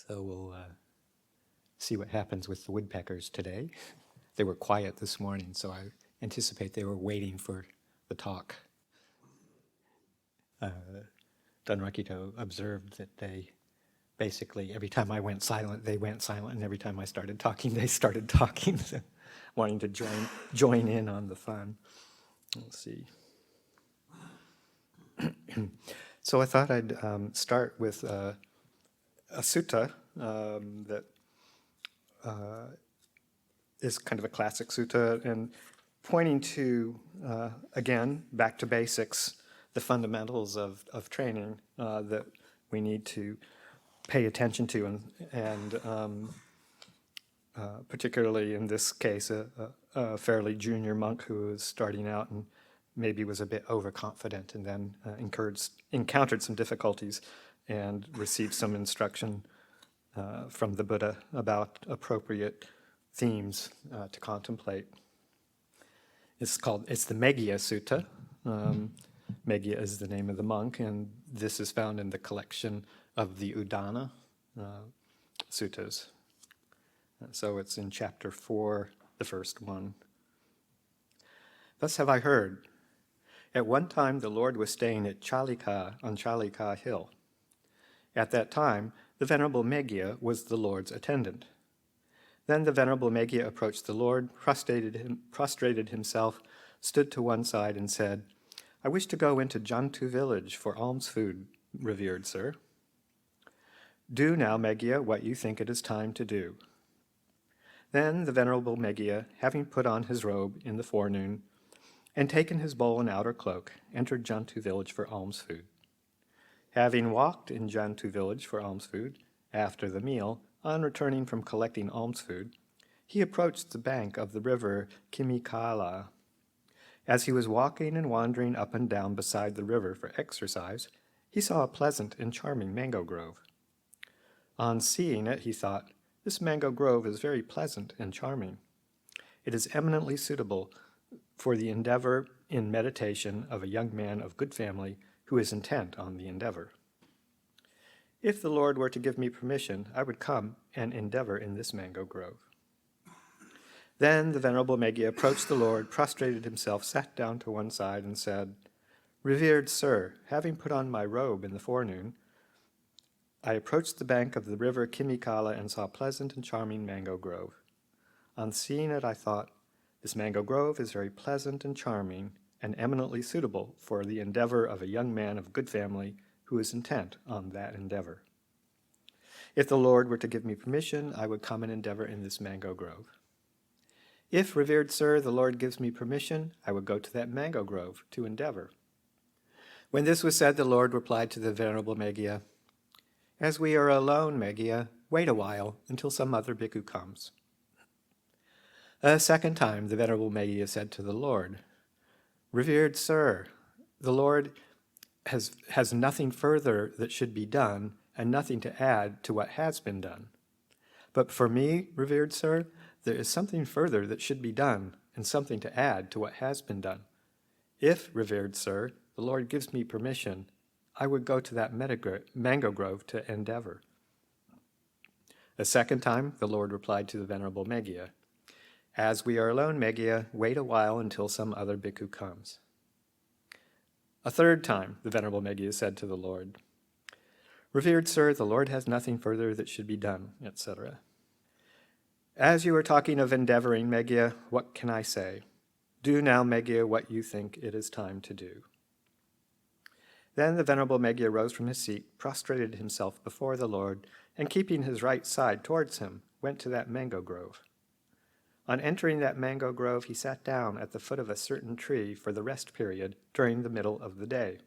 So we'll see what happens with the woodpeckers today. They were quiet this morning, so I anticipate they were waiting for the talk. Danrakito observed that they basically, every time I went silent, they went silent, and every time I started talking, they started talking, so wanting to join in on the fun. Let's see. So I thought I'd start with a sutta that is kind of a classic sutta, and pointing to, again, back to basics, the fundamentals of training that we need to pay attention to, and particularly in this case, a fairly junior monk who was starting out and maybe was a bit overconfident, and then encountered some difficulties and received some instruction from the Buddha about appropriate themes to contemplate. It's the Meghiya Sutta. Meghiya is the name of the monk, and this is found in the collection of the Udana suttas. So it's in chapter 4, the first one. Thus have I heard. At one time the Lord was staying at Chalika on Chalika Hill. At that time, the Venerable Meghiya was the Lord's attendant. Then the Venerable Meghiya approached the Lord, prostrated himself, stood to one side, and said, "I wish to go into Jantu village for alms food, revered sir." "Do now, Meghiya, what you think it is time to do." Then the Venerable Meghiya, having put on his robe in the forenoon, and taken his bowl and outer cloak, entered Jantu village for alms food. Having walked in Jantu village for alms food, after the meal, on returning from collecting alms food, he approached the bank of the river Kimikala. As he was walking and wandering up and down beside the river for exercise, he saw a pleasant and charming mango grove. On seeing it, he thought, "This mango grove is very pleasant and charming. It is eminently suitable for the endeavor in meditation of a young man of good family who is intent on the endeavor. If the Lord were to give me permission, I would come and endeavor in this mango grove." Then the Venerable Meghiya approached the Lord, prostrated himself, sat down to one side, and said, "Revered sir, having put on my robe in the forenoon, I approached the bank of the river Kimikala and saw a pleasant and charming mango grove. On seeing it, I thought, this mango grove is very pleasant and charming and eminently suitable for the endeavor of a young man of good family who is intent on that endeavor. If the Lord were to give me permission, I would come and endeavor in this mango grove. If, revered sir, the Lord gives me permission, I would go to that mango grove to endeavor." When this was said, the Lord replied to the Venerable Meghiya, "As we are alone, Meghiya, wait a while until some other bhikkhu comes." A second time, the Venerable Meghiya said to the Lord, "Revered sir, the Lord has nothing further that should be done and nothing to add to what has been done. But for me, revered sir, there is something further that should be done and something to add to what has been done. If, revered sir, the Lord gives me permission, I would go to that mango grove to endeavor." A second time, the Lord replied to the Venerable Meghiya, "As we are alone, Meghiya, wait a while until some other bhikkhu comes." A third time, the Venerable Meghiya said to the Lord, "Revered sir, the Lord has nothing further that should be done," etc. "As you are talking of endeavoring, Meghiya, what can I say? Do now, Meghiya, what you think it is time to do." Then the Venerable Meghiya rose from his seat, prostrated himself before the Lord, and keeping his right side towards him, went to that mango grove. On entering that mango grove, he sat down at the foot of a certain tree for the rest period during the middle of the day.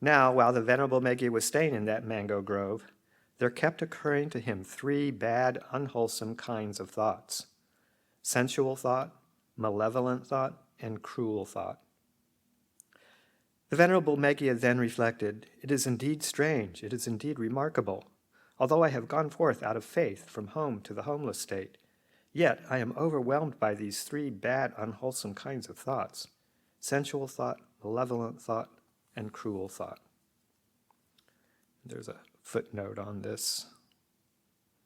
Now, while the Venerable Meghiya was staying in that mango grove, there kept occurring to him 3 bad, unwholesome kinds of thoughts: sensual thought, malevolent thought, and cruel thought. The Venerable Meghiya then reflected, "It is indeed strange, it is indeed remarkable. Although I have gone forth out of faith from home to the homeless state, yet I am overwhelmed by these 3 bad, unwholesome kinds of thoughts: sensual thought, malevolent thought, and cruel thought." There's a footnote on this.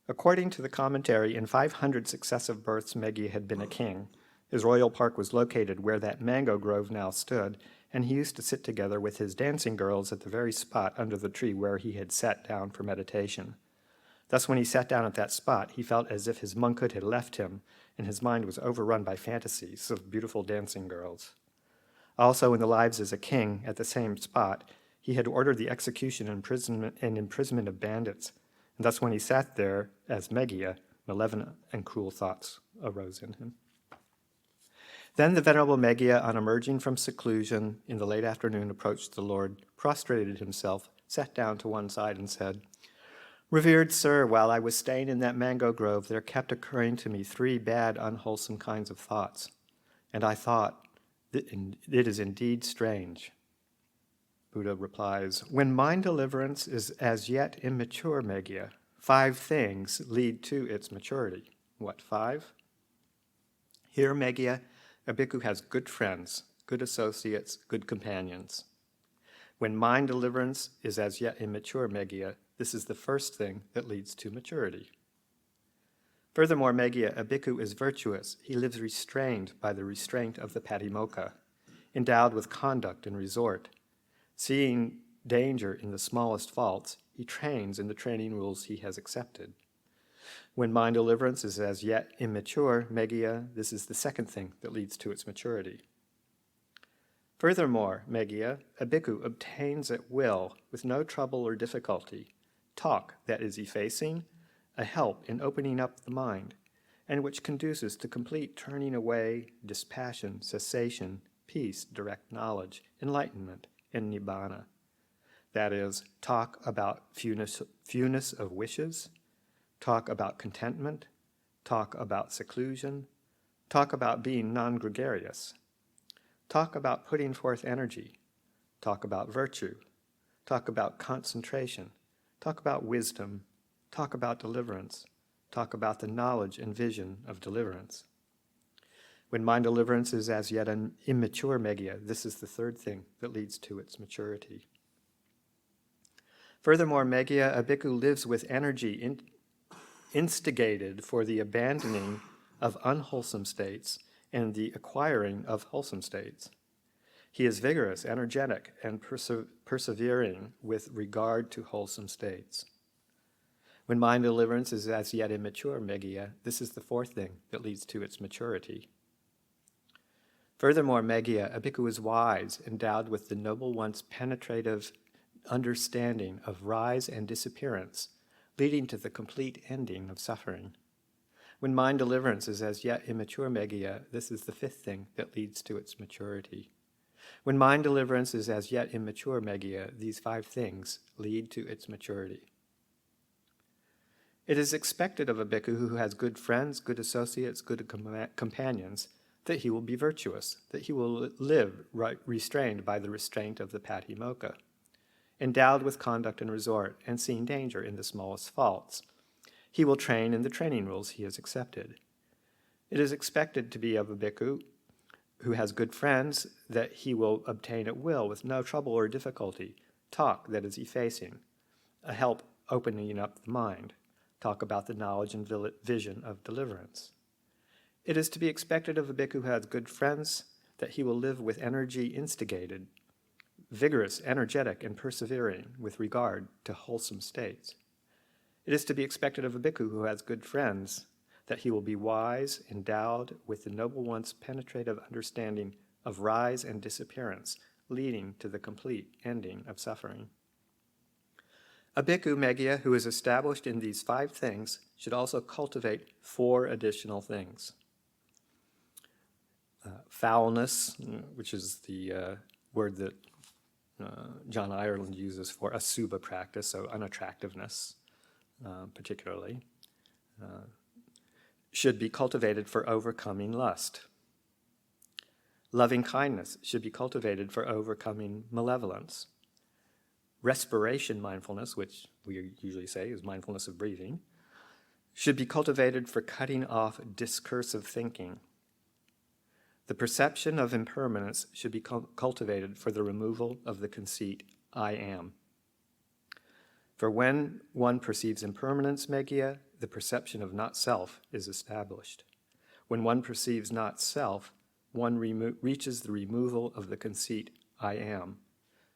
According to the commentary, in 500 successive births, Meghiya had been a king. His royal park was located where that mango grove now stood, and he used to sit together with his dancing girls at the very spot under the tree where he had sat down for meditation. Thus, when he sat down at that spot, he felt as if his monkhood had left him, and his mind was overrun by fantasies of beautiful dancing girls. Also, in the lives as a king, at the same spot, he had ordered the execution and imprisonment of bandits, and thus when he sat there as Meghiya, malevolent and cruel thoughts arose in him. Then the Venerable Meghiya, on emerging from seclusion in the late afternoon, approached the Lord, prostrated himself, sat down to one side, and said, "Revered sir, while I was staying in that mango grove, there kept occurring to me 3 bad, unwholesome kinds of thoughts. And I thought, it is indeed strange." Buddha replies, "When mind deliverance is as yet immature, Meghiya, 5 things lead to its maturity." What 5? Here, Meghiya, a bhikkhu has good friends, good associates, good companions. When mind deliverance is as yet immature, Meghiya, this is the first thing that leads to maturity. Furthermore, Meghiya, a bhikkhu is virtuous. He lives restrained by the restraint of the patimokkha, endowed with conduct and resort. Seeing danger in the smallest faults, he trains in the training rules he has accepted. When mind deliverance is as yet immature, Meghiya, this is the second thing that leads to its maturity. Furthermore, Meghiya, a bhikkhu obtains at will, with no trouble or difficulty, talk that is effacing, a help in opening up the mind, and which conduces to complete turning away, dispassion, cessation, peace, direct knowledge, enlightenment, and nibbana. That is, talk about fewness of wishes, talk about contentment, talk about seclusion, talk about being non-gregarious, talk about putting forth energy, talk about virtue, talk about concentration, talk about wisdom, talk about deliverance, talk about the knowledge and vision of deliverance. When mind deliverance is as yet an immature Meghiya, this is the third thing that leads to its maturity. Furthermore, Meghiya, a bhikkhu lives with energy instigated for the abandoning of unwholesome states and the acquiring of wholesome states. He is vigorous, energetic, and persevering with regard to wholesome states. When mind deliverance is as yet immature, Meghiya, this is the fourth thing that leads to its maturity. Furthermore, Meghiya, a bhikkhu is wise, endowed with the Noble One's penetrative understanding of rise and disappearance, leading to the complete ending of suffering. When mind deliverance is as yet immature, Meghiya, this is the fifth thing that leads to its maturity. When mind deliverance is as yet immature, Meghiya, these 5 things lead to its maturity. It is expected of a bhikkhu who has good friends, good associates, good companions, that he will be virtuous, that he will live restrained by the restraint of the patimokkha, endowed with conduct and resort, and seeing danger in the smallest faults. He will train in the training rules he has accepted. It is expected to be of a bhikkhu who has good friends that he will obtain at will with no trouble or difficulty, talk that is effacing, a help opening up the mind, talk about the knowledge and vision of deliverance. It is to be expected of a bhikkhu who has good friends that he will live with energy instigated, vigorous, energetic, and persevering with regard to wholesome states. It is to be expected of a bhikkhu who has good friends that he will be wise, endowed with the Noble One's penetrative understanding of rise and disappearance, leading to the complete ending of suffering. A bhikkhu, Meghiya, who is established in these 5 things should also cultivate 4 additional things. Foulness, which is the word that John Ireland uses for Asubha practice, so unattractiveness particularly, should be cultivated for overcoming lust. Loving kindness should be cultivated for overcoming malevolence. Respiration mindfulness, which we usually say is mindfulness of breathing, should be cultivated for cutting off discursive thinking. The perception of impermanence should be cultivated for the removal of the conceit, I am. For when one perceives impermanence, Megya, the perception of not self is established. When one perceives not self, one reaches the removal of the conceit, I am,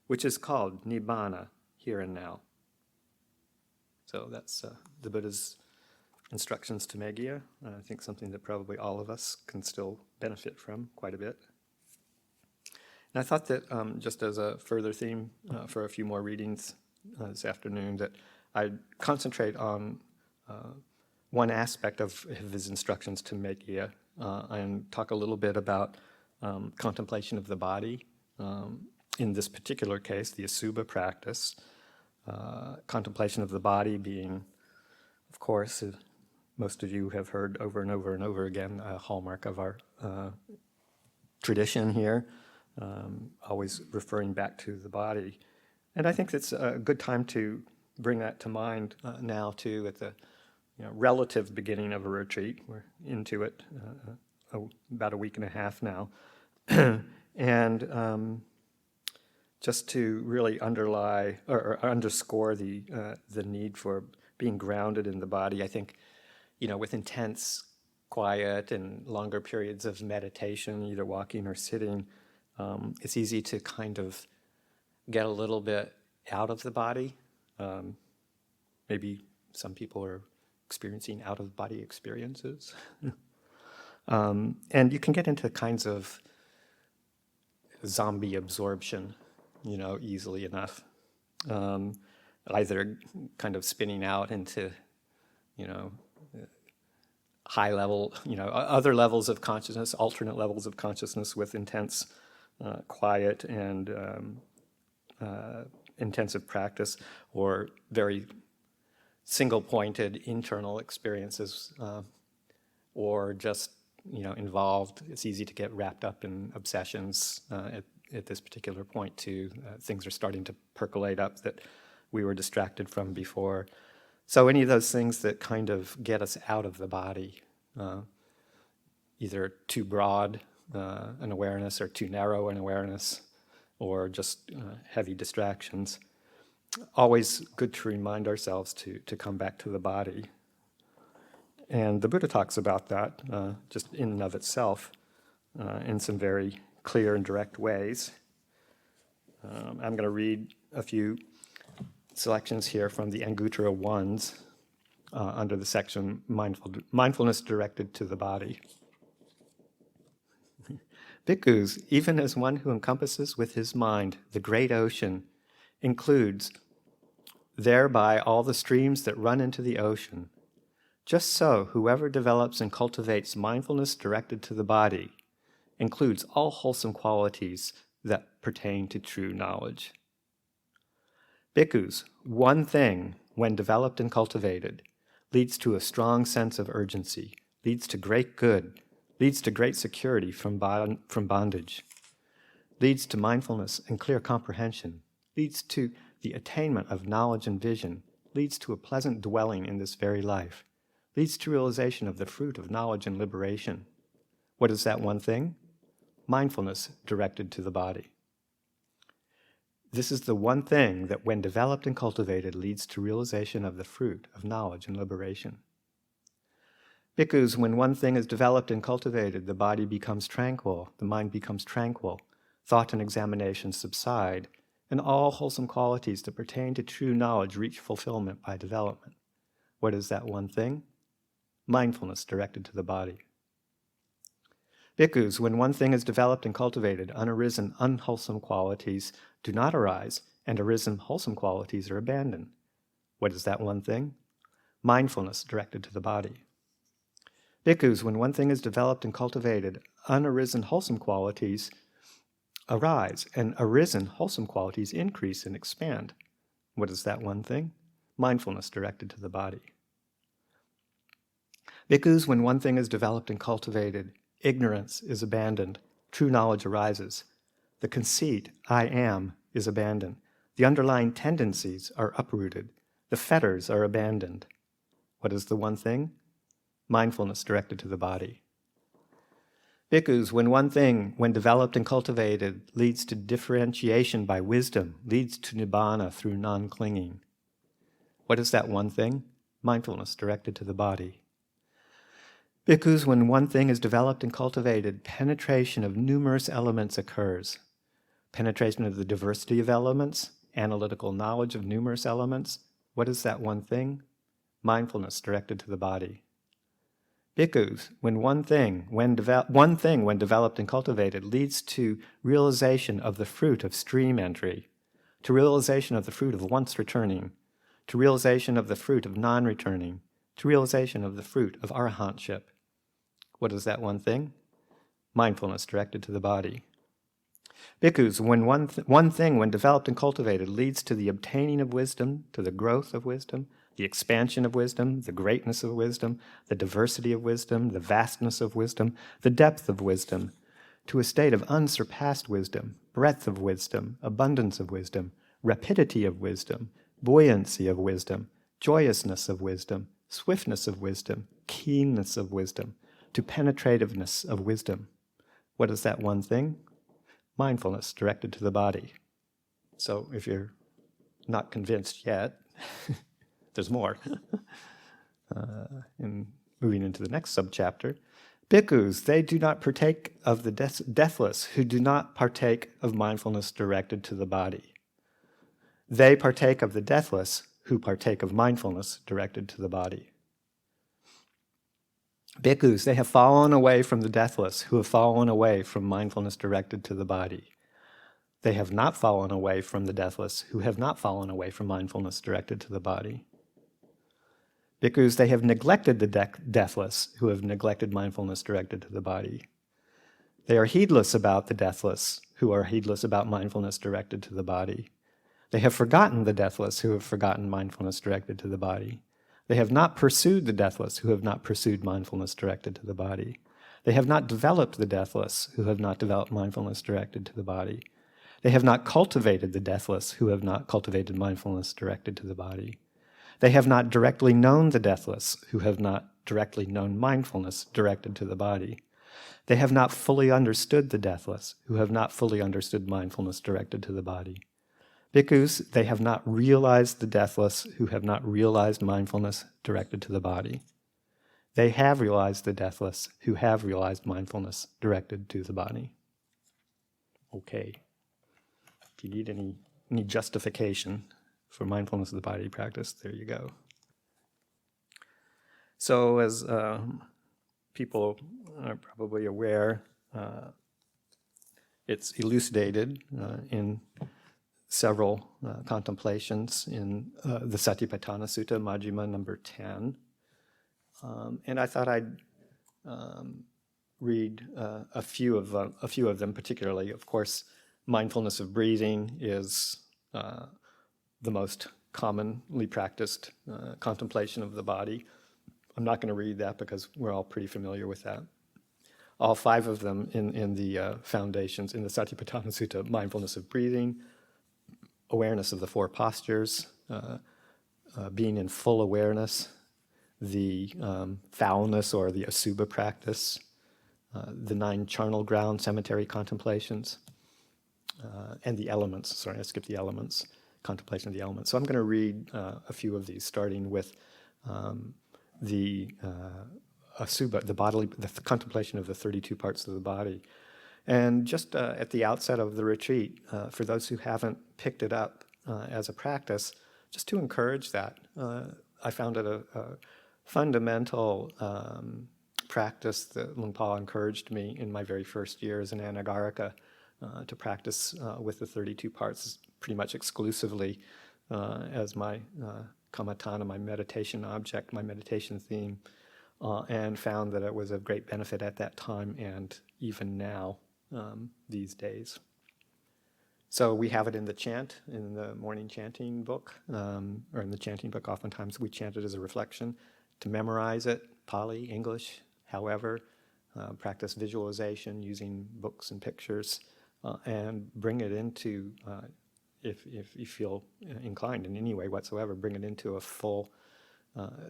which is called nibbana, here and now. So that's the Buddha's instructions to Megya. I think something that probably all of us can still benefit from quite a bit. And I thought that just as a further theme for a few more readings this afternoon, that I'd concentrate on one aspect of his instructions to Megya and talk a little bit about contemplation of the body. In this particular case, the Asubha practice, contemplation of the body being, of course, most of you have heard over and over and over again, a hallmark of our tradition here, always referring back to the body. And I think it's a good time to bring that to mind now, too, at the relative beginning of a retreat. We're into it about a week and a half now. And just to really underlie or underscore the need for being grounded in the body, I think, with intense quiet and longer periods of meditation, either walking or sitting, it's easy to kind of get a little bit out of the body. Maybe some people are experiencing out-of-body experiences. And you can get into kinds of zombie absorption, easily enough. Either kind of spinning out into, high level, other levels of consciousness, alternate levels of consciousness with intense quiet and intensive practice, or very single-pointed internal experiences, or just, involved. It's easy to get wrapped up in obsessions at this particular point, too. Things are starting to percolate up that we were distracted from before. So any of those things that kind of get us out of the body, either too broad an awareness or too narrow an awareness, or just heavy distractions, always good to remind ourselves to come back to the body. And the Buddha talks about that just in and of itself in some very clear and direct ways. I'm going to read a few selections here from the Anguttara Ones under the section Mindfulness Directed to the Body. Bhikkhus, even as one who encompasses with his mind the great ocean, includes thereby all the streams that run into the ocean, just so whoever develops and cultivates mindfulness directed to the body includes all wholesome qualities that pertain to true knowledge. Bhikkhus, one thing, when developed and cultivated, leads to a strong sense of urgency, leads to great good, leads to great security from bondage, leads to mindfulness and clear comprehension, leads to the attainment of knowledge and vision, leads to a pleasant dwelling in this very life, leads to realization of the fruit of knowledge and liberation. What is that one thing? Mindfulness directed to the body. This is the one thing that, when developed and cultivated, leads to realization of the fruit of knowledge and liberation. Bhikkhus, when one thing is developed and cultivated, the body becomes tranquil, the mind becomes tranquil, thought and examination subside, and all wholesome qualities that pertain to true knowledge reach fulfillment by development. What is that one thing? Mindfulness directed to the body. Bhikkhus, when one thing is developed and cultivated, unarisen, unwholesome qualities do not arise, and arisen, wholesome qualities are abandoned. What is that one thing? Mindfulness directed to the body. Bhikkhus, when one thing is developed and cultivated, unarisen, wholesome qualities arise, and arisen, wholesome qualities increase and expand. What is that one thing? Mindfulness directed to the body. Bhikkhus, when one thing is developed and cultivated, ignorance is abandoned, true knowledge arises. The conceit, I am, is abandoned. The underlying tendencies are uprooted. The fetters are abandoned. What is the one thing? Mindfulness directed to the body. Bhikkhus, when one thing, when developed and cultivated, leads to differentiation by wisdom, leads to nibbana through non-clinging. What is that one thing? Mindfulness directed to the body. Bhikkhus, when one thing is developed and cultivated, penetration of numerous elements occurs. Penetration of the diversity of elements, analytical knowledge of numerous elements. What is that one thing? Mindfulness directed to the body. Bhikkhus, when one thing, when developed and cultivated, leads to realization of the fruit of stream entry, to realization of the fruit of once returning, to realization of the fruit of non-returning, to realization of the fruit of arahantship. What is that one thing? Mindfulness directed to the body. Bhikkhus, when one thing, when developed and cultivated, leads to the obtaining of wisdom, to the growth of wisdom, the expansion of wisdom, the greatness of wisdom, the diversity of wisdom, the vastness of wisdom, the depth of wisdom, to a state of unsurpassed wisdom, breadth of wisdom, abundance of wisdom, rapidity of wisdom, buoyancy of wisdom, joyousness of wisdom, swiftness of wisdom, keenness of wisdom, to penetrativeness of wisdom. What is that one thing? Mindfulness directed to the body. So if you're not convinced yet, there's more. In moving into the next subchapter, bhikkhus, they do not partake of the deathless who do not partake of mindfulness directed to the body. They partake of the deathless who partake of mindfulness directed to the body. Bhikkhus, they have fallen away from the deathless who have fallen away from mindfulness directed to the body. They have not fallen away from the deathless who have not fallen away from mindfulness directed to the body. Bhikkhus, they have neglected the deathless who have neglected mindfulness directed to the body. They are heedless about the deathless who are heedless about mindfulness directed to the body. They have forgotten the deathless who have forgotten mindfulness directed to the body. They have not pursued the deathless who have not pursued mindfulness directed to the body. They have not developed the deathless who have not developed mindfulness directed to the body. They have not cultivated the deathless who have not cultivated mindfulness directed to the body. They have not directly known the deathless who have not directly known mindfulness directed to the body. They have not fully understood the deathless who have not fully understood mindfulness directed to the body. Bhikkhus, they have not realized the deathless who have not realized mindfulness directed to the body. They have realized the deathless who have realized mindfulness directed to the body. Okay. If you need any justification for mindfulness of the body practice, there you go. So as people are probably aware, it's elucidated in several contemplations in the Satipatthana Sutta, Majjhima number 10. And I thought I'd read a few of them particularly. Of course, mindfulness of breathing is the most commonly practiced contemplation of the body. I'm not going to read that because we're all pretty familiar with that. All five of them in the foundations, in the Satipatthana Sutta: mindfulness of breathing, awareness of the four postures, being in full awareness, the foulness or the Asubha practice, the 9 charnel ground cemetery contemplations, and the elements. Sorry, I skipped the elements, contemplation of the elements. So I'm going to read a few of these, starting with the Asubha, the contemplation of the 32 parts of the body. And just at the outset of the retreat, for those who haven't picked it up as a practice, just to encourage that. I found it a fundamental practice that Luang Por encouraged me in my very first year as an anagarika to practice with the 32 parts pretty much exclusively as my kammatthana, my meditation object, my meditation theme, and found that it was of great benefit at that time and even now these days. So we have it in the chant, in the morning chanting book, or in the chanting book. Oftentimes we chant it as a reflection. To memorize it, Pali, English, however, practice visualization using books and pictures, and bring it into, if you feel inclined in any way whatsoever, bring it into a full,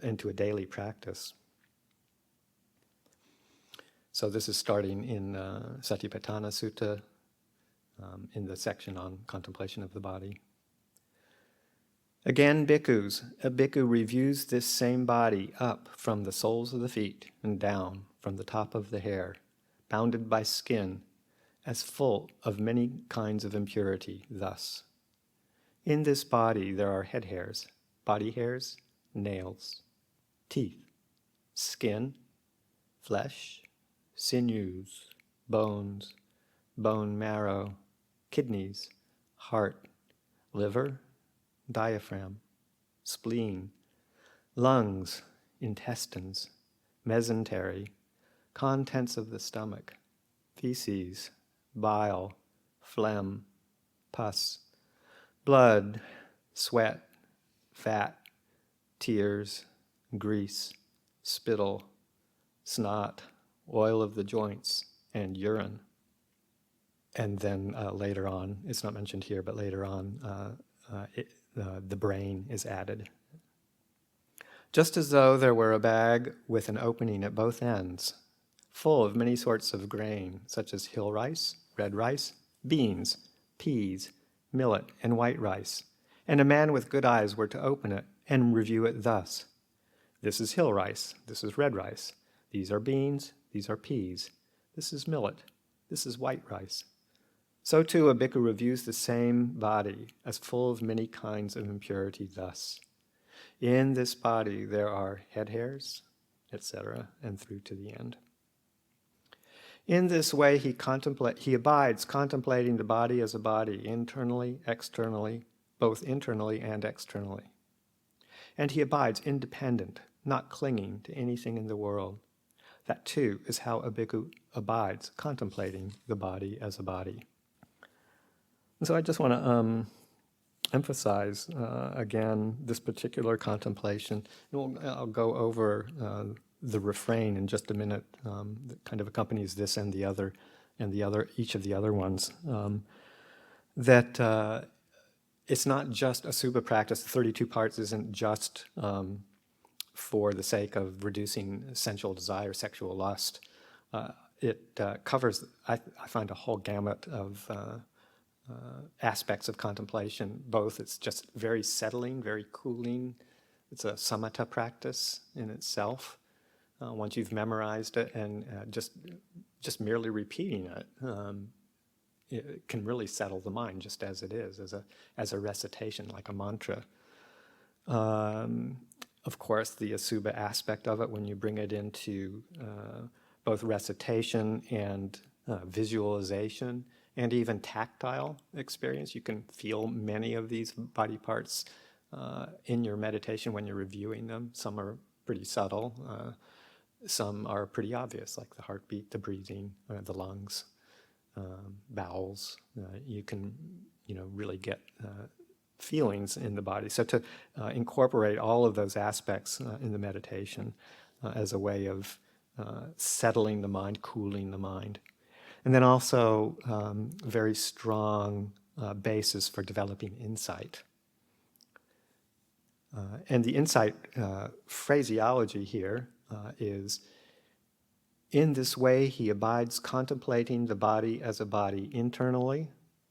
into a daily practice. So this is starting in Satipatthana Sutta, in the section on contemplation of the body. Again, bhikkhus, a bhikkhu reviews this same body up from the soles of the feet and down from the top of the hair, bounded by skin, as full of many kinds of impurity, thus. In this body there are head hairs, body hairs, nails, teeth, skin, flesh, sinews, bones, bone marrow, kidneys, heart, liver, diaphragm, spleen, lungs, intestines, mesentery, contents of the stomach, feces, bile, phlegm, pus, blood, sweat, fat, tears, grease, spittle, snot, oil of the joints, and urine. And then later on, it's not mentioned here, but later on, the brain is added. Just as though there were a bag with an opening at both ends, full of many sorts of grain, such as hill rice, red rice, beans, peas, millet, and white rice, and a man with good eyes were to open it and review it thus. This is hill rice, this is red rice, these are beans, these are peas, this is millet, this is white rice. So too a bhikkhu reviews the same body as full of many kinds of impurity thus. In this body there are head hairs, etc., and through to the end. In this way he abides contemplating the body as a body, internally, externally, both internally and externally. And he abides independent, not clinging to anything in the world. That too is how a bhikkhu abides contemplating the body as a body. And so I just want to emphasize again this particular contemplation. I'll go over the refrain in just a minute that kind of accompanies this and the other, each of the other ones. That it's not just Asubha practice. The 32 parts isn't just for the sake of reducing sensual desire, sexual lust. It covers, I find, a whole gamut of aspects of contemplation. Both it's just very settling, very cooling. It's a samatha practice in itself. Once you've memorized it and just merely repeating it, it can really settle the mind just as it is, as a recitation, like a mantra. Of course, the Asubha aspect of it, when you bring it into both recitation and visualization, and even tactile experience. You can feel many of these body parts in your meditation when you're reviewing them. Some are pretty subtle. Some are pretty obvious, like the heartbeat, the breathing, the lungs, bowels. You can, really get feelings in the body. So to incorporate all of those aspects in the meditation as a way of settling the mind, cooling the mind. And then also very strong basis for developing insight. And the insight phraseology here is, in this way he abides contemplating the body as a body internally,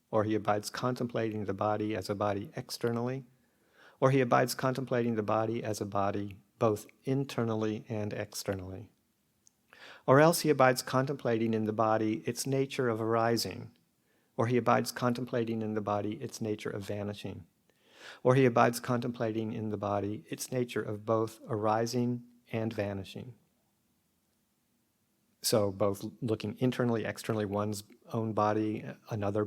or he abides contemplating the body as a body externally, or he abides contemplating the body as a body both internally and externally. Or else he abides contemplating in the body its nature of arising, or he abides contemplating in the body its nature of vanishing, or he abides contemplating in the body its nature of both arising and vanishing. So both looking internally, externally, one's own body, another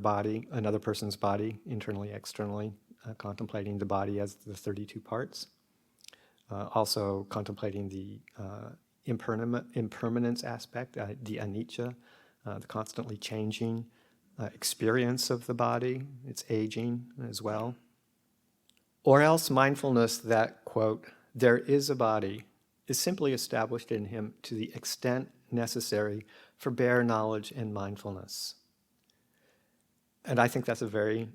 person's body, internally, externally, contemplating the body as the 32 parts. Also contemplating the impermanence aspect, the anicca, the constantly changing experience of the body, its aging as well. Or else mindfulness that, quote, there is a body, is simply established in him to the extent necessary for bare knowledge and mindfulness. And I think that's a very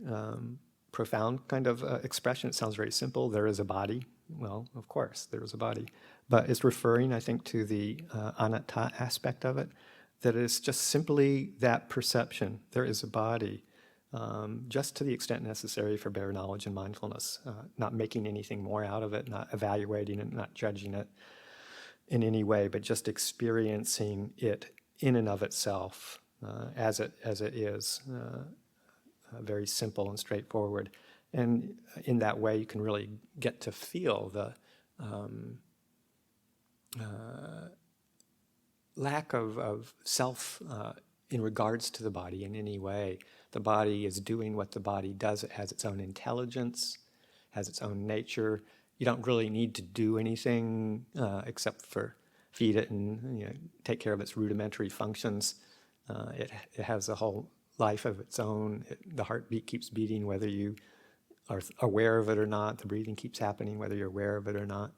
profound kind of expression. It sounds very simple. There is a body. Well, of course, there is a body. But it's referring, I think, to the anatta aspect of it, that it's just simply that perception. There is a body. just to the extent necessary for bare knowledge and mindfulness, not making anything more out of it, not evaluating it, not judging it in any way, but just experiencing it in and of itself as it is, very simple and straightforward. And in that way, you can really get to feel the lack of self in regards to the body in any way. The body is doing what the body does. It has its own intelligence, has its own nature. You don't really need to do anything except for feed it and take care of its rudimentary functions. It has a whole life of its own. The heartbeat keeps beating whether you are aware of it or not. The breathing keeps happening whether you're aware of it or not.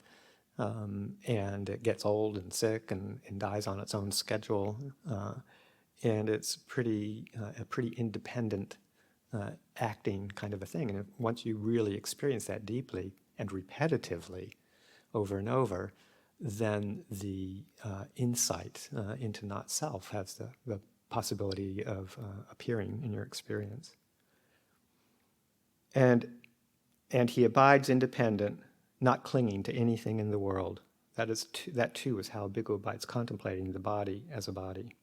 And it gets old and sick and dies on its own schedule. And it's a pretty independent acting kind of a thing. And once you really experience that deeply and repetitively over and over, then the insight into not self has the possibility of appearing in your experience. And he abides independent, not clinging to anything in the world. That too is how a bhikkhu abides contemplating the body as a body.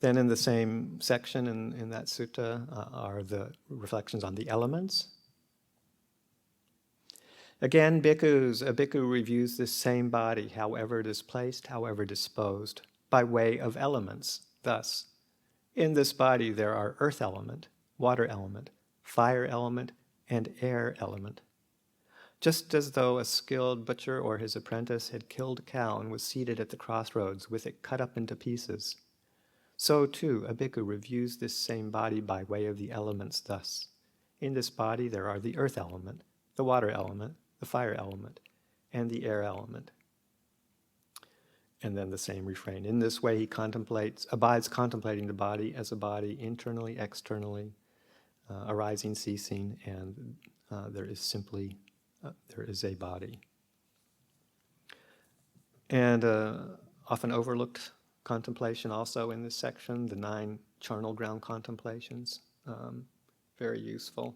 Then in the same section in that sutta are the reflections on the elements. Again, a bhikkhu reviews this same body, however it is placed, however disposed, by way of elements. Thus, in this body there are earth element, water element, fire element, and air element. Just as though a skilled butcher or his apprentice had killed a cow and was seated at the crossroads with it cut up into pieces, so too a bhikkhu reviews this same body by way of the elements thus. In this body there are the earth element, the water element, the fire element, and the air element. And then the same refrain. In this way he abides contemplating the body as a body, internally, externally, arising, ceasing, and there is a body. And often overlooked contemplation also in this section, the 9 charnel ground contemplations, very useful.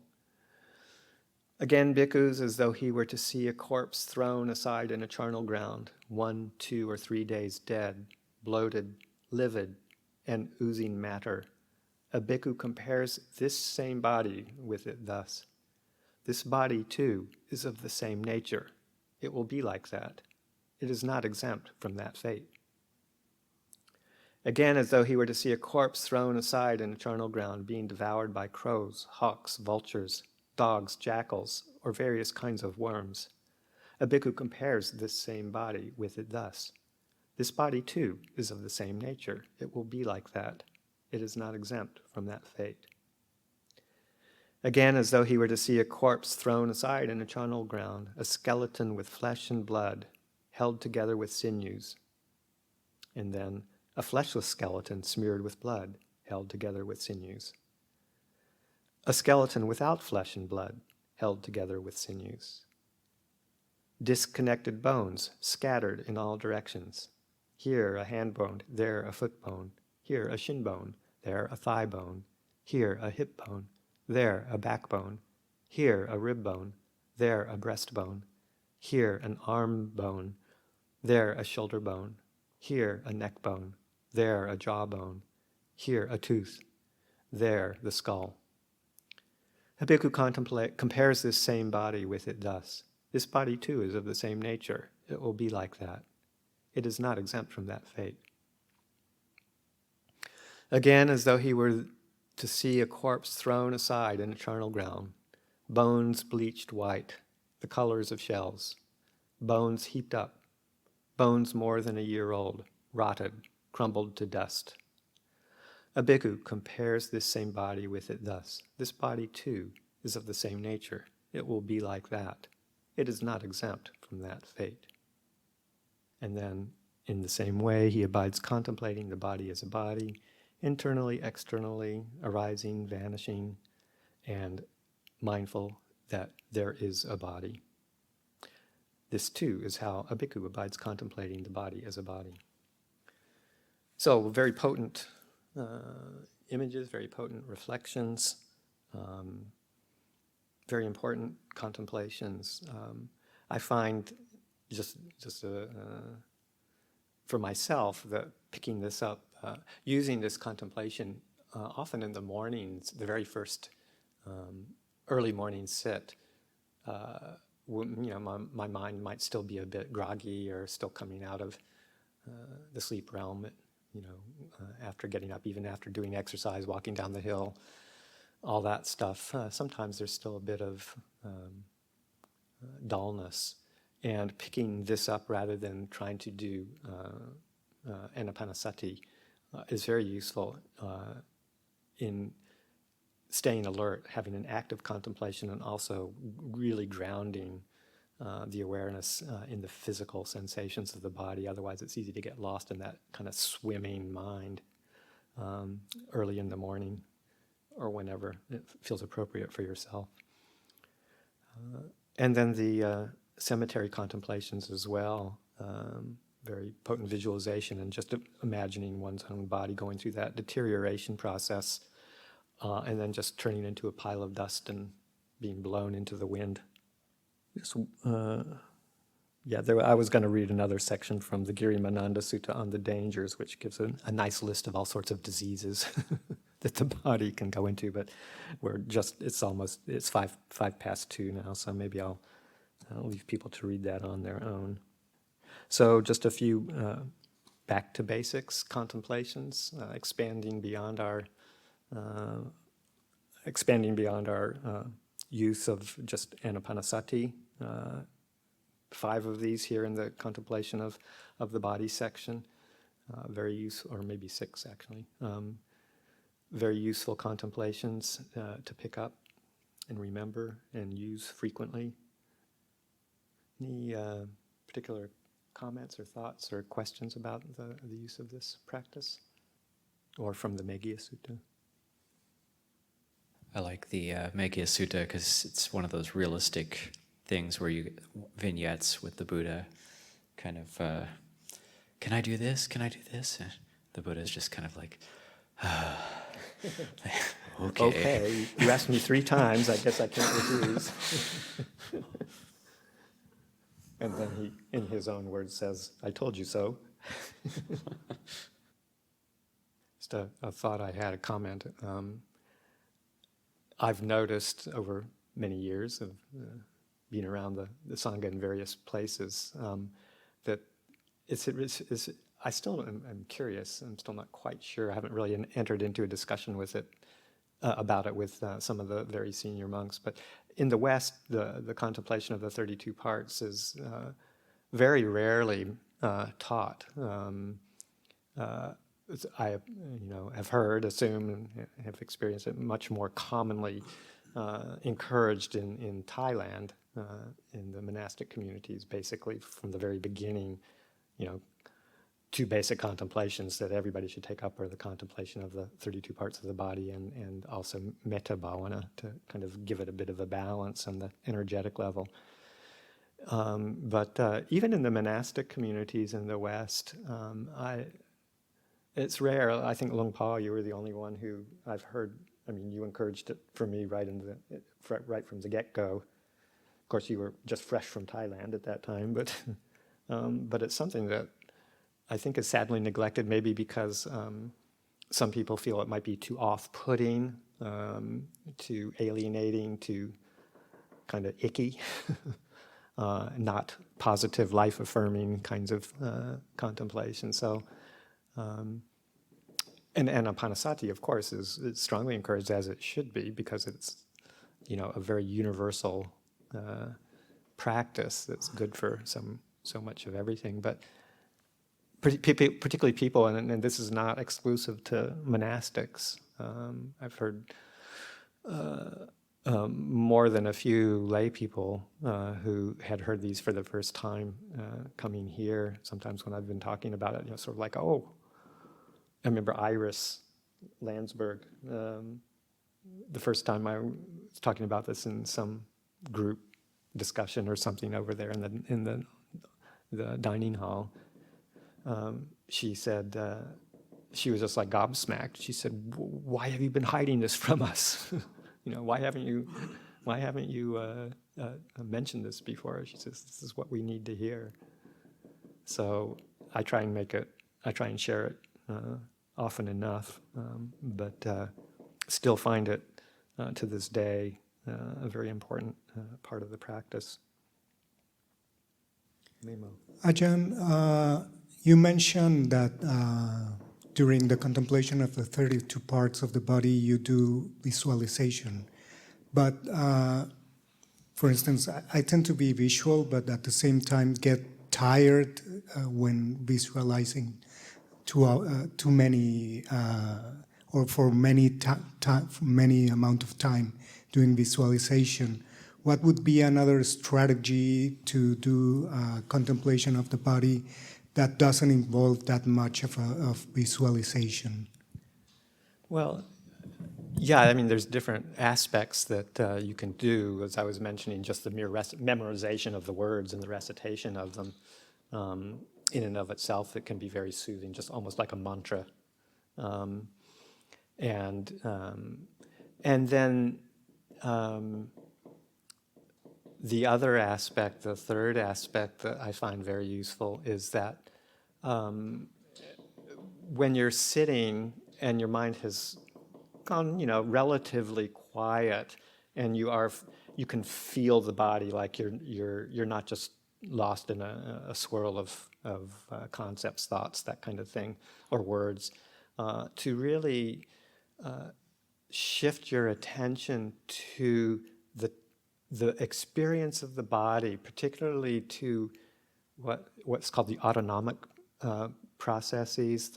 Again, bhikkhus, as though he were to see a corpse thrown aside in a charnel ground, 1, 2, or 3 days dead, bloated, livid, and oozing matter. A bhikkhu compares this same body with it thus. This body, too, is of the same nature. It will be like that. It is not exempt from that fate. Again, as though he were to see a corpse thrown aside in a charnel ground, being devoured by crows, hawks, vultures, dogs, jackals, or various kinds of worms. A bhikkhu compares this same body with it thus. This body, too, is of the same nature. It will be like that. It is not exempt from that fate. Again, as though he were to see a corpse thrown aside in a charnel ground, a skeleton with flesh and blood, held together with sinews. And then a fleshless skeleton smeared with blood, held together with sinews. A skeleton without flesh and blood, held together with sinews. Disconnected bones, scattered in all directions. Here a hand bone, there a foot bone, here a shin bone, there a thigh bone, here a hip bone, there a backbone, here a rib bone, there a breastbone, here an arm bone, there a shoulder bone, here a neck bone, there a jaw bone, here a tooth, there the skull. A bhikkhu compares this same body with it thus. This body too is of the same nature. It will be like that. It is not exempt from that fate. Again, as though he were to see a corpse thrown aside in a charnel ground, bones bleached white, the colors of shells, bones heaped up, bones more than a year old, rotted, crumbled to dust. A bhikkhu compares this same body with it thus. This body, too, is of the same nature. It will be like that. It is not exempt from that fate. And then, in the same way, he abides contemplating the body as a body, internally, externally, arising, vanishing, and mindful that there is a body. This, too, is how a bhikkhu abides contemplating the body as a body. So, very potent images, very potent reflections, very important contemplations. I find just for myself that picking this up, using this contemplation often in the mornings, the very first early morning sit, my mind might still be a bit groggy or still coming out of the sleep realm, after getting up, even after doing exercise, walking down the hill, all that stuff. Sometimes there's still a bit of dullness. And picking this up rather than trying to do anapanasati is very useful in staying alert, having an active contemplation, and also really grounding the awareness in the physical sensations of the body. Otherwise, it's easy to get lost in that kind of swimming mind early in the morning or whenever it feels appropriate for yourself. And then the cemetery contemplations as well, very potent visualization and just imagining one's own body going through that deterioration process, and then just turning into a pile of dust and being blown into the wind. I was going to read another section from the Girimananda Sutta on the dangers, which gives a nice list of all sorts of diseases that the body can go into, but it's 2:05 now, so maybe I'll leave people to read that on their own. So just a few back to basics contemplations, expanding beyond our use of just anapanasati. 5 of these here in the contemplation of the body section, very useful, or maybe 6 actually. Very useful contemplations to pick up and remember and use frequently. Any particular comments or thoughts or questions about the use of this practice? Or from the Meghiya Sutta? I like the Meghiya Sutta because it's one of those realistic things where you get vignettes with the Buddha, kind of, can I do this? Can I do this? And the Buddha is just kind of like, okay. Okay, you asked me 3 times, I guess I can't refuse. And then he, in his own words, says, I told you so. Just a thought I had, a comment. I've noticed over many years of being around the Sangha in various places that I still am curious. I'm still not quite sure. I haven't really entered into a discussion with it about it with some of the very senior monks. But in the West, the contemplation of the 32 parts is very rarely taught. I have heard, assume, and have experienced it much more commonly encouraged in Thailand, in the monastic communities, basically from the very beginning. 2 basic contemplations that everybody should take up are the contemplation of the 32 parts of the body and also metta bhavana to kind of give it a bit of a balance on the energetic level. But even in the monastic communities in the West, it's rare. I think Lung Pa, you were the only one who I've heard. I mean, you encouraged it for me right from the get-go. Of course, you were just fresh from Thailand at that time, but it's something that I think is sadly neglected, maybe because some people feel it might be too off-putting, too alienating, too kind of icky, not positive, life-affirming kinds of contemplation. So, and anapanasati, of course, is strongly encouraged, as it should be, because it's a very universal practice that's good for so much of everything. But particularly people, and this is not exclusive to monastics. I've heard more than a few lay people who had heard these for the first time coming here. Sometimes when I've been talking about it, sort of like, oh, I remember Iris Landsberg. The first time I was talking about this in some group discussion or something over there in the dining hall. She said she was just like gobsmacked. She said, "Why have you been hiding this from us? Why haven't you mentioned this before?" She says, "This is what we need to hear." So I try and share it often enough, but still find it to this day a very important part of the practice. Memo. Ajahn, you mentioned that during the contemplation of the 32 parts of the body, you do visualization. But, for instance, I tend to be visual, but at the same time get tired when visualizing too many or for many amount of time doing visualization. What would be another strategy to do contemplation of the body that doesn't involve that much of visualization? Well, yeah, I mean, there's different aspects that you can do. As I was mentioning, just the mere memorization of the words and the recitation of them, in and of itself, it can be very soothing, just almost like a mantra. And then the other aspect, the third aspect that I find very useful is that when you're sitting and your mind has gone, relatively quiet, and you can feel the body, like you're not just lost in a swirl of concepts, thoughts, that kind of thing, or words, to really shift your attention to the experience of the body, particularly to what's called the autonomic processes,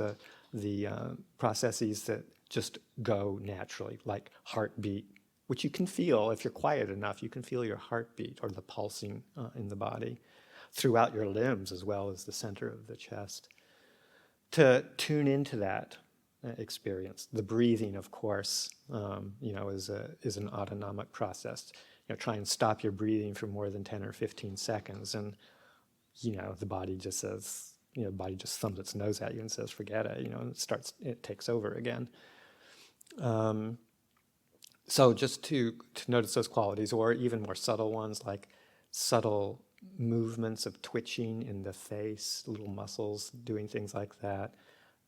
the processes that just go naturally, like heartbeat, which you can feel if you're quiet enough. You can feel your heartbeat or the pulsing in the body throughout your limbs as well as the center of the chest. To tune into that experience, the breathing, of course, is an autonomic process. Try and stop your breathing for more than 10 or 15 seconds, and the body just says, the body just thumbs its nose at you and says, "Forget it." And it takes over again. So just to notice those qualities, or even more subtle ones, like subtle movements of twitching in the face, little muscles doing things like that,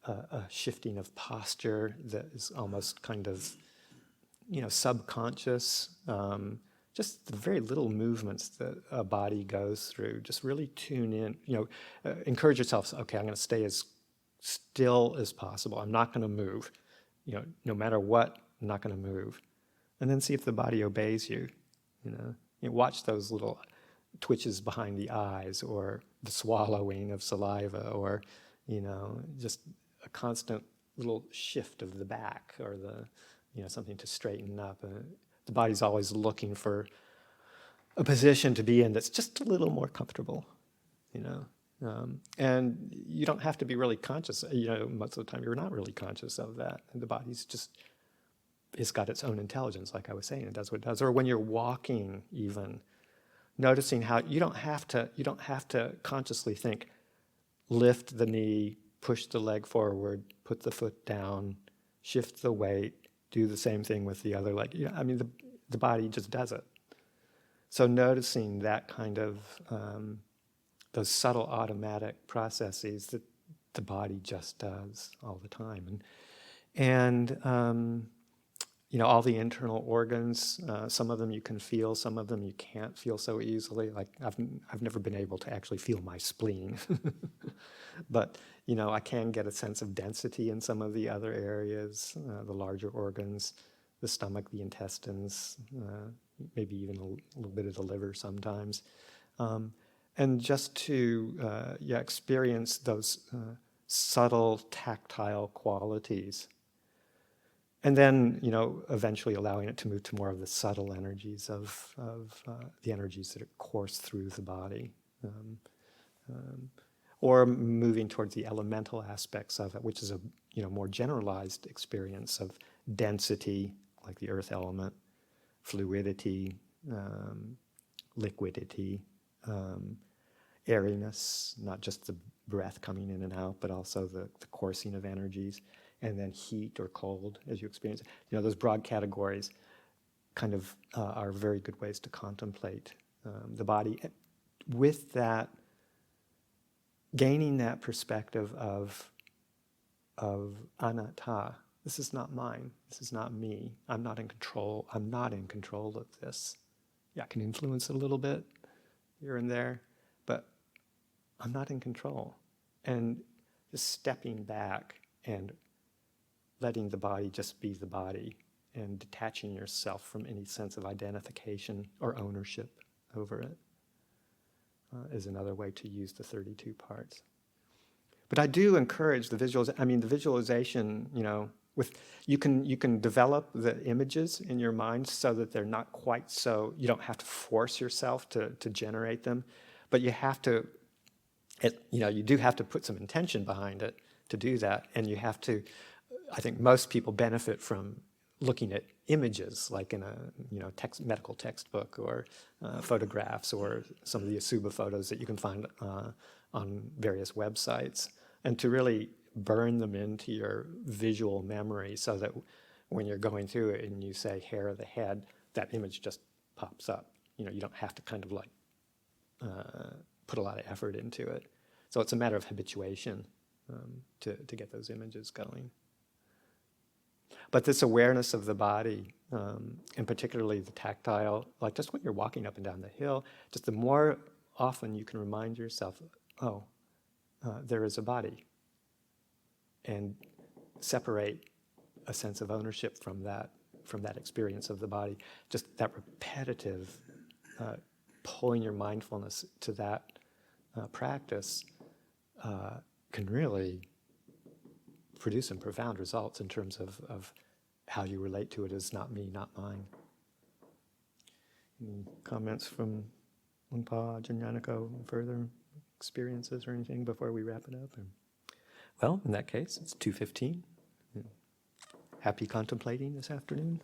a shifting of posture that is almost kind of, subconscious. Just the very little movements that a body goes through. Just really tune in. Encourage yourself. Okay, I'm going to stay as still as possible. I'm not going to move. No matter what, I'm not going to move. And then see if the body obeys you. Watch those little twitches behind the eyes, or the swallowing of saliva, or just a constant little shift of the back, or something to straighten up. The body's always looking for a position to be in that's just a little more comfortable, and you don't have to be really conscious. Most of the time you're not really conscious of that, and the body's just, it's got its own intelligence, like I was saying. It does what it does. Or when you're walking, even noticing how you don't have to consciously think, lift the knee, push the leg forward, put the foot down, shift the weight, do the same thing with the other leg. The body just does it. So noticing that kind of, those subtle automatic processes that the body just does all the time. And all the internal organs, some of them you can feel, some of them you can't feel so easily. Like I've never been able to actually feel my spleen. But I can get a sense of density in some of the other areas, the larger organs, the stomach, the intestines, maybe even a little bit of the liver sometimes. And just to experience those subtle tactile qualities. And then, eventually allowing it to move to more of the subtle energies of the energies that course through the body. Or moving towards the elemental aspects of it, which is a more generalized experience of density, like the earth element, fluidity, liquidity, airiness, not just the breath coming in and out, but also the coursing of energies, and then heat or cold as you experience it. Those broad categories kind of are very good ways to contemplate the body. With that, gaining that perspective of anatta. This is not mine. This is not me. I'm not in control. I'm not in control of this. Yeah, I can influence it a little bit here and there, but I'm not in control. And just stepping back and letting the body just be the body and detaching yourself from any sense of identification or ownership over it is another way to use the 32 parts. But I do encourage the visualization, you can develop the images in your mind so that they're not quite so, you don't have to force yourself to generate them, but you have to, you do have to put some intention behind it to do that, and you have to, I think most people benefit from looking at images, like in a medical textbook or photographs or some of the Asubha photos that you can find on various websites, and to really burn them into your visual memory so that when you're going through it and you say hair of the head, that image just pops up. You don't have to kind of like put a lot of effort into it. So it's a matter of habituation to get those images going. But this awareness of the body, and particularly the tactile, like just when you're walking up and down the hill, just the more often you can remind yourself, there is a body, and separate a sense of ownership from that experience of the body. Just that repetitive pulling your mindfulness to that practice can really produce some profound results in terms of how you relate to it as not me, not mine. Any comments from Unpa, Ajahn Yanako, further experiences or anything before we wrap it up? Well, in that case, it's 2:15. Happy contemplating this afternoon.